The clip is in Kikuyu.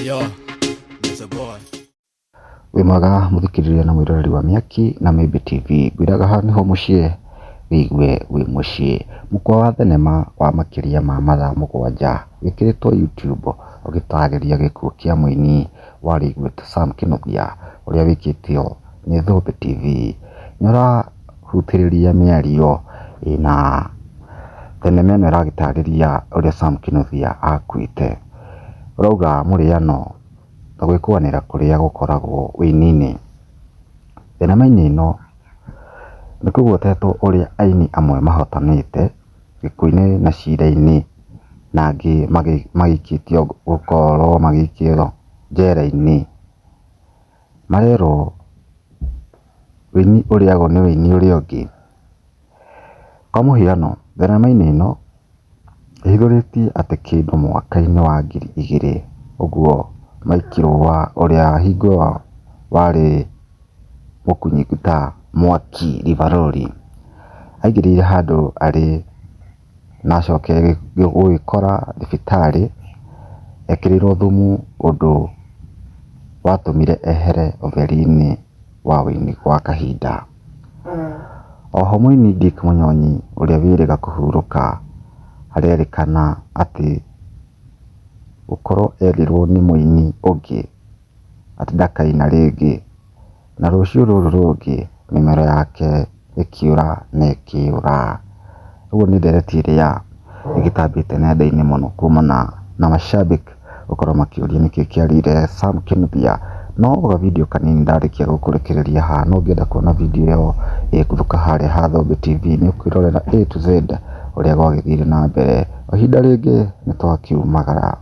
Yo, there's a boy. Wimwaga muthikiriria na mwiroreri wa Miaki na Maybe TV. Ngwiraga haha niho mucii wigue wi mucii. Mukwa wa thenema wa makiria ma mathaa 7 wikiritwo YouTube ugitariria gikuo kia muini wari igwete Sam Kinuthia uria wikitio ni Thobe TV. Nyora hutiriria miario na thenema ino iragitariria uria Sam Kinuthia akuite. Urauga muriano gwikwanira kuria gukoragwo winini. Thenema-ini ino nikugwetetwo uria aini amwe mahotanite gikuini na cira-ini na angi magikitio gukorwo magikio njera-ini. Marero wini uriago ni wini uria ungi. Kwa muhiano thenema-ini ino ihithuritie ati kindu mwaka-ini wa 2000 uguo maikiro wa uria hingo wari mukunyikuta Mwaki Rivaroli aigirire handu ari nacoke gwikora thibitari ekirirwo thumu undu watumire ehere utheri-ini wa wini gwa kahinda. Oho muini Dick Munyonyi uria wiriga kuhuruka arerikana ati gukorwo erirwo ni muini ungi ati ndakaina ringi na rucio ruru rungi mimero yake ikiura na ikiura. Uguo ni ndereti iria igitambite nenda-ini muno kumana na mashabik gukorwo makiuria niki kiarire Sam Kinuthia. No ga video kanini ndarikia gukurekereria haha. No ngienda kuona video iyo ikuthuka haria ha Thobe TV ni ukwirorera A to Z uria gwagithire na mbere. Ihinda ringi ni twakiumagara.